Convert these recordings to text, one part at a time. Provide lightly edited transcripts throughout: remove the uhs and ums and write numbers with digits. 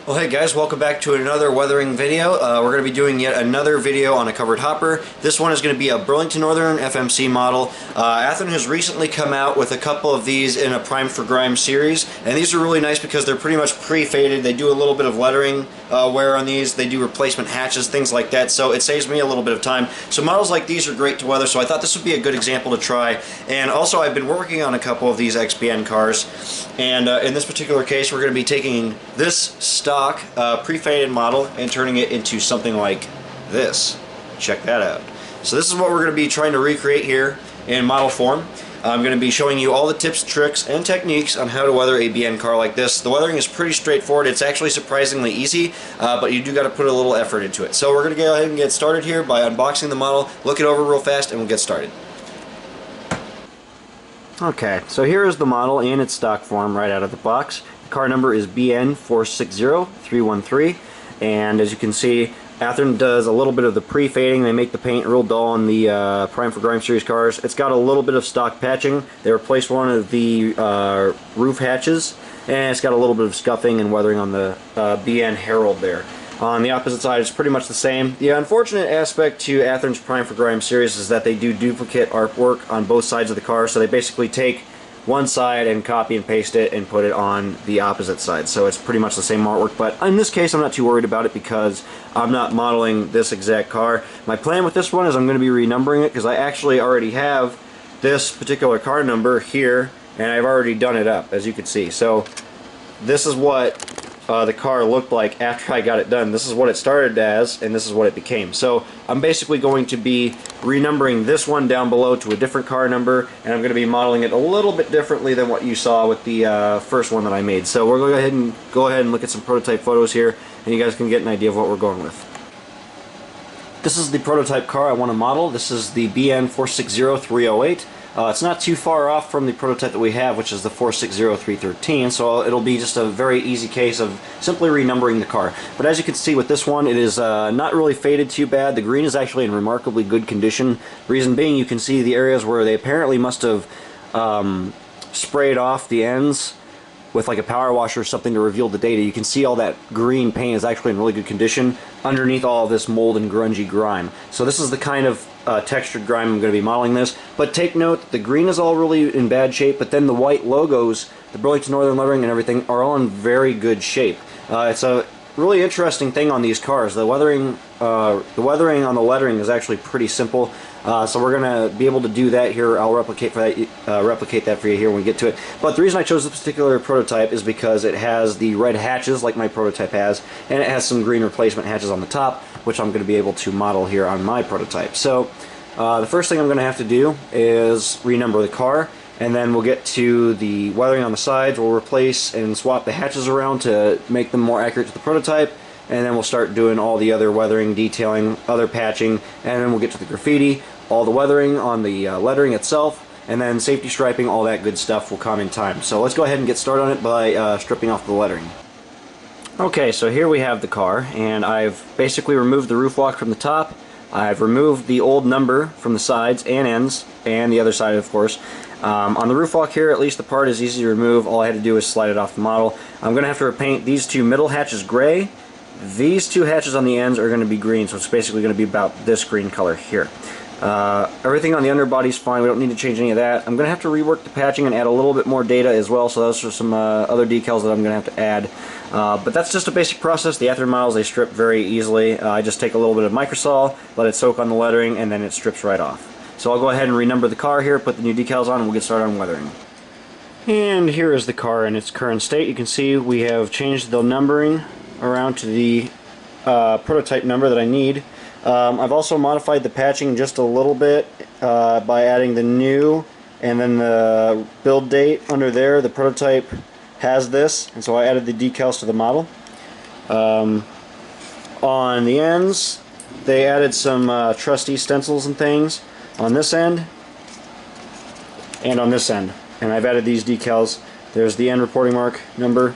Well, hey guys, welcome back to another weathering video. We're going to be doing yet another video on a covered hopper. This one is going to be a Burlington Northern FMC model. Athearn has recently come out with a couple of these in a Prime for Grime series, and these are really nice because they're pretty much pre-faded. They do a little bit of lettering wear on these. They do replacement hatches, things like that, so it saves me a little bit of time. So models like these are great to weather, so I thought this would be a good example to try. And also, I've been working on a couple of these XBN cars, and in this particular case, we're going to be taking this stock pre-faded model and turning it into something like this. Check that out. So this is what we're going to be trying to recreate here in model form. I'm going to be showing you all the tips, tricks, and techniques on how to weather a BN car like this. The weathering is pretty straightforward. It's actually surprisingly easy, but you do got to put a little effort into it. So we're going to go ahead and get started here by unboxing the model, look it over real fast, and we'll get started. Okay, so here is the model in its stock form right out of the box. The car number is BN460313, and as you can see, Athearn does a little bit of the pre-fading. They make the paint real dull on the Prime for Grime series cars. It's got a little bit of stock patching. They replaced one of the roof hatches, and it's got a little bit of scuffing and weathering on the BN Herald there. On the opposite side, it's pretty much the same. The unfortunate aspect to Athearn's Prime for Grime series is that they do duplicate artwork on both sides of the car, so they basically take one side and copy and paste it and put it on the opposite side. So it's pretty much the same artwork, but in this case I'm not too worried about it because I'm not modeling this exact car. My plan with this one is I'm going to be renumbering it because I actually already have this particular car number here and I've already done it up, as you can see. So this is what the car looked like after I got it done. This is what it started as, and this is what it became. So I'm basically going to be renumbering this one down below to a different car number, and I'm going to be modeling it a little bit differently than what you saw with the first one that I made. So we're going to go ahead and look at some prototype photos here, and you guys can get an idea of what we're going with. This is the prototype car I want to model. This is the BN460308. It's not too far off from the prototype that we have, which is the 460313, so it'll be just a very easy case of simply renumbering the car. But as you can see with this one, it is not really faded too bad. The green is actually in remarkably good condition. Reason being, you can see the areas where they apparently must have sprayed off the ends with like a power washer or something to reveal the data. You can see all that green paint is actually in really good condition underneath all of this mold and grungy grime. So this is the kind of textured grime I'm going to be modeling this. But take note that the green is all really in bad shape, but then the white logos, the Burlington Northern lettering and everything, are all in very good shape. It's a really interesting thing on these cars. The weathering on the lettering is actually pretty simple. So we're going to be able to do that here. I'll replicate that for you here when we get to it. But the reason I chose this particular prototype is because it has the red hatches like my prototype has, and it has some green replacement hatches on the top, which I'm going to be able to model here on my prototype. So the first thing I'm going to have to do is renumber the car, and then we'll get to the weathering on the sides. We'll replace and swap the hatches around to make them more accurate to the prototype, and then we'll start doing all the other weathering, detailing, other patching, and then we'll get to the graffiti, all the weathering on the lettering itself, and then safety striping, all that good stuff will come in time. So let's go ahead and get started on it by stripping off the lettering. Okay, so here we have the car, and I've basically removed the roof walk from the top. I've removed the old number from the sides and ends, and the other side, of course. On the roof walk here, at least the part is easy to remove. All I had to do is slide it off the model. I'm going to have to repaint these two middle hatches gray. These two hatches on the ends are going to be green, so it's basically going to be about this green color here. Everything on the underbody is fine. We don't need to change any of that. I'm going to have to rework the patching and add a little bit more data as well, so those are some other decals that I'm going to have to add. But that's just a basic process. The Athearn models, they strip very easily. I just take a little bit of microsol, let it soak on the lettering, and then it strips right off. So I'll go ahead and renumber the car here, put the new decals on, and we'll get started on weathering. And here is the car in its current state. You can see we have changed the numbering around to the prototype number that I need. I've also modified the patching just a little bit by adding the new and then the build date under there. The prototype has this, and so I added the decals to the model. On the ends, they added some trusty stencils and things on this end and on this end, and I've added these decals. There's the end reporting mark number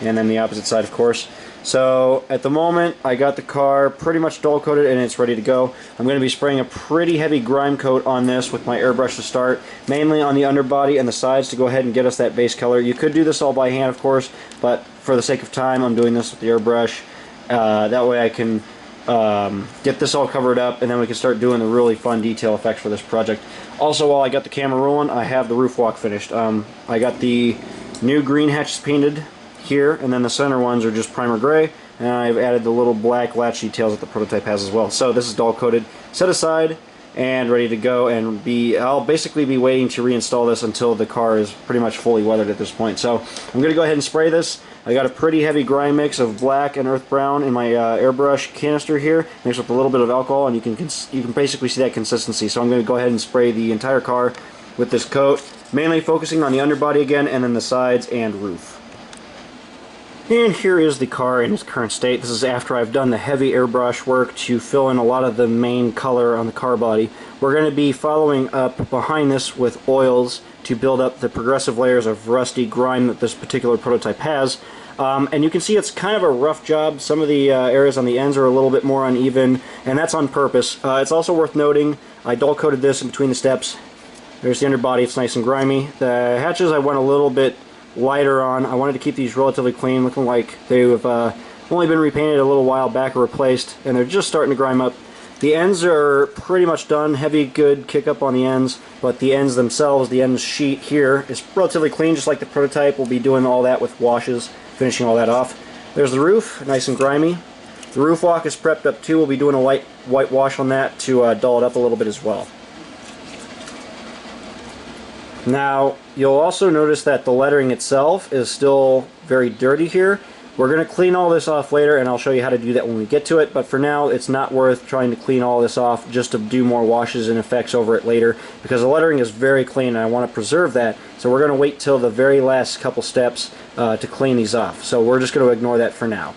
and then the opposite side, of course. So at the moment, I got the car pretty much dull coated and it's ready to go. I'm going to be spraying a pretty heavy grime coat on this with my airbrush to start, mainly on the underbody and the sides to go ahead and get us that base color. You could do this all by hand, of course, but for the sake of time, I'm doing this with the airbrush. That way I can get this all covered up, and then we can start doing the really fun detail effects for this project. Also, while I got the camera rolling, I have the roof walk finished. I got the new green hatches painted here, and then the center ones are just primer gray, and I've added the little black latch details that the prototype has as well. So this is dull coated, set aside, and ready to go, and I'll basically be waiting to reinstall this until the car is pretty much fully weathered at this point. So I'm going to go ahead and spray this. I got a pretty heavy grime mix of black and earth brown in my airbrush canister here, mixed with a little bit of alcohol, and you can basically see that consistency. So I'm going to go ahead and spray the entire car with this coat, mainly focusing on the underbody again, and then the sides and roof. And here is the car in its current state. This is after I've done the heavy airbrush work to fill in a lot of the main color on the car body. We're going to be following up behind this with oils to build up the progressive layers of rusty grime that this particular prototype has. And you can see it's kind of a rough job. Some of the areas on the ends are a little bit more uneven, and that's on purpose. It's also worth noting I dull coated this in between the steps. There's the underbody, it's nice and grimy. The hatches I went a little bit lighter on. I wanted to keep these relatively clean, looking like they've only been repainted a little while back or replaced, and they're just starting to grime up. The ends are pretty much done, heavy good kick up on the ends, but the ends themselves, the end sheet here, is relatively clean, just like the prototype. We'll be doing all that with washes, finishing all that off. There's the roof, nice and grimy. The roof walk is prepped up too. We'll be doing a light white wash on that to dull it up a little bit as well. Now, you'll also notice that the lettering itself is still very dirty here. We're going to clean all this off later, and I'll show you how to do that when we get to it, but for now it's not worth trying to clean all this off just to do more washes and effects over it later, because the lettering is very clean and I want to preserve that, so we're going to wait till the very last couple steps to clean these off. So we're just going to ignore that for now.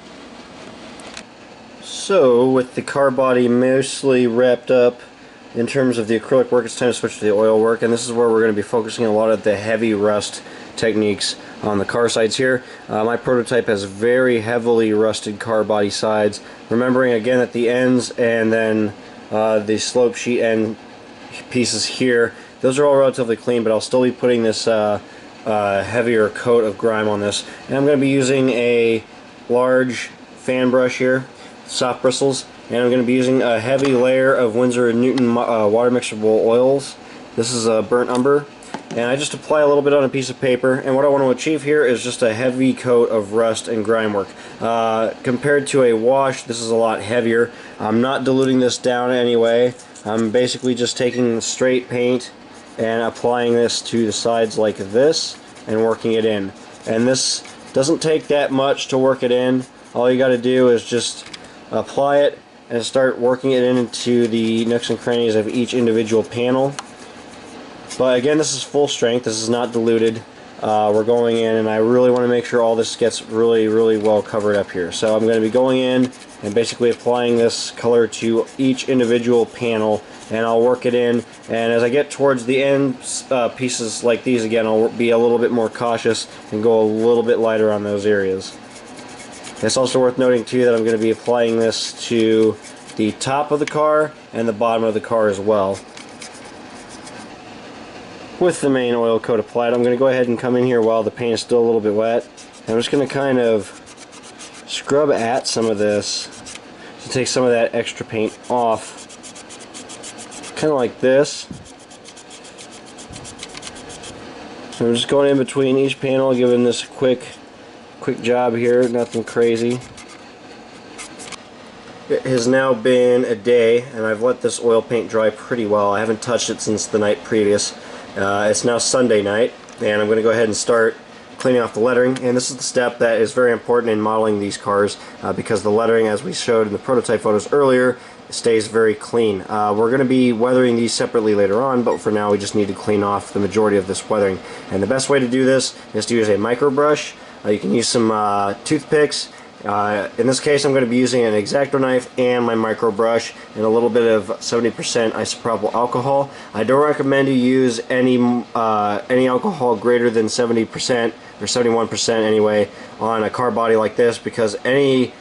So, with the car body mostly wrapped up in terms of the acrylic work, it's time to switch to the oil work, and this is where we're going to be focusing a lot of the heavy rust techniques on the car sides here. My prototype has very heavily rusted car body sides, remembering again that the ends and then the slope sheet end pieces here, those are all relatively clean, but I'll still be putting this heavier coat of grime on this, and I'm going to be using a large fan brush here, soft bristles, and I'm going to be using a heavy layer of Winsor & Newton water mixable oils. This is a burnt umber, and I just apply a little bit on a piece of paper, and what I want to achieve here is just a heavy coat of rust and grime work. Compared to a wash, this is a lot heavier. I'm not diluting this down anyway. I'm basically just taking straight paint and applying this to the sides like this and working it in. And this doesn't take that much to work it in. All you got to do is just apply it and start working it into the nooks and crannies of each individual panel. But again, this is full strength, this is not diluted. We're going in, and I really want to make sure all this gets really well covered up here. So I'm going to be going in and basically applying this color to each individual panel, and I'll work it in, and as I get towards the end pieces like these again, I'll be a little bit more cautious and go a little bit lighter on those areas. It's also worth noting too that I'm going to be applying this to the top of the car and the bottom of the car as well. With the main oil coat applied, I'm going to go ahead and come in here while the paint is still a little bit wet. I'm just going to kind of scrub at some of this to take some of that extra paint off. Kind of like this. So I'm just going in between each panel, giving this a quick job here, nothing crazy. It has now been a day, and I've let this oil paint dry pretty well. I haven't touched it since the night previous. It's now Sunday night, and I'm going to go ahead and start cleaning off the lettering, and this is the step that is very important in modeling these cars because the lettering, as we showed in the prototype photos earlier, stays very clean. We're going to be weathering these separately later on, but for now we just need to clean off the majority of this weathering. And the best way to do this is to use a micro brush. You can use some toothpicks. In this case, I'm going to be using an X-Acto knife and my micro brush and a little bit of 70% isopropyl alcohol. I don't recommend you use any alcohol greater than 70%. or 71% anyway, on a car body like this, because any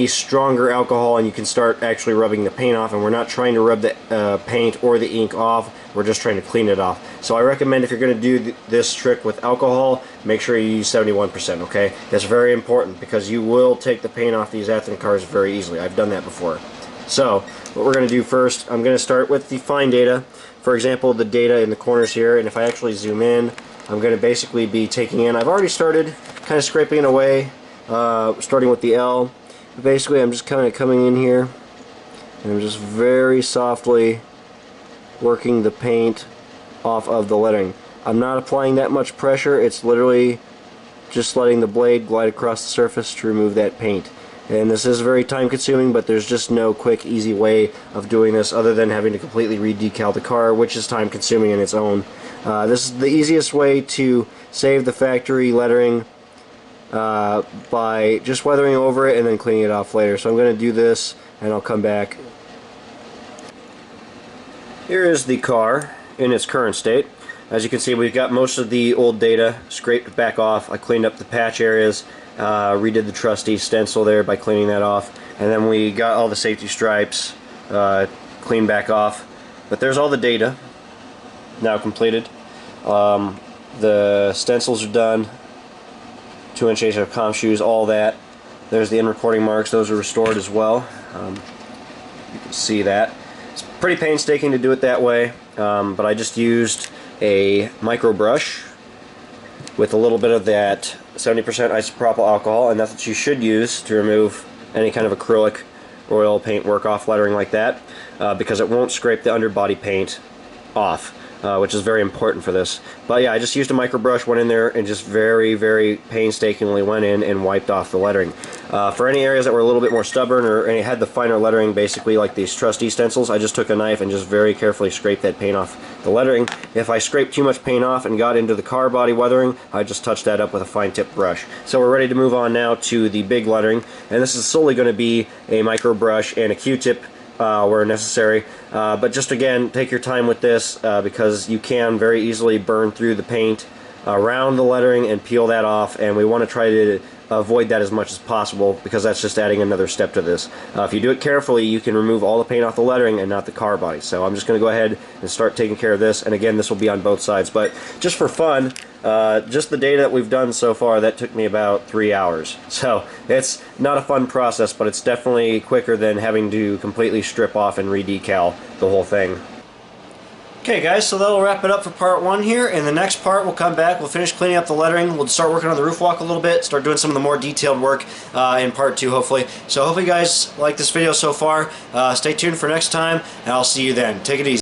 stronger alcohol and you can start actually rubbing the paint off, and we're not trying to rub the paint or the ink off, we're just trying to clean it off. So I recommend if you're going to do this trick with alcohol, make sure you use 71%, okay? That's very important because you will take the paint off these Athearn cars very easily. I've done that before. So what we're going to do first, I'm going to start with the fine data. For example, the data in the corners here, and if I actually zoom in, I'm going to basically be taking in, I've already started kind of scraping it away, starting with the L. Basically, I'm just kind of coming in here and I'm just very softly working the paint off of the lettering. I'm not applying that much pressure, it's literally just letting the blade glide across the surface to remove that paint. And this is very time consuming, but there's just no quick, easy way of doing this other than having to completely redecal the car, which is time consuming in its own. This is the easiest way to save the factory lettering by just weathering over it and then cleaning it off later. So I'm going to do this and I'll come back. Here is the car in its current state. As you can see, we've got most of the old data scraped back off. I cleaned up the patch areas, redid the trusty stencil there by cleaning that off, and then we got all the safety stripes cleaned back off. But there's all the data now completed. The stencils are done, 2-inch HF comm shoes, all that. There's the end recording marks, those are restored as well. You can see that. It's pretty painstaking to do it that way, but I just used a micro brush with a little bit of that 70% isopropyl alcohol, and that's what you should use to remove any kind of acrylic or oil paint work off lettering like that, because it won't scrape the underbody paint off. Which is very important for this. But yeah, I just used a micro brush, went in there and just very, very painstakingly went in and wiped off the lettering. For any areas that were a little bit more stubborn or any had the finer lettering, basically like these trusty stencils, I just took a knife and just very carefully scraped that paint off the lettering. If I scraped too much paint off and got into the car body weathering, I just touched that up with a fine tip brush. So we're ready to move on now to the big lettering, and this is solely going to be a micro brush and a Q-tip where necessary, but just again, take your time with this because you can very easily burn through the paint around the lettering and peel that off, and we want to try to avoid that as much as possible because that's just adding another step to this. If you do it carefully, you can remove all the paint off the lettering and not the car body. So I'm just going to go ahead and start taking care of this, and again, this will be on both sides. But just for fun, just the data that we've done so far, that took me about 3 hours. So it's not a fun process, but it's definitely quicker than having to completely strip off and redecal the whole thing. Okay guys, so that'll wrap it up for part 1 here. In the next part, we'll come back, we'll finish cleaning up the lettering, we'll start working on the roof walk a little bit, start doing some of the more detailed work in part 2 hopefully. So hopefully you guys like this video so far. Stay tuned for next time, and I'll see you then. Take it easy.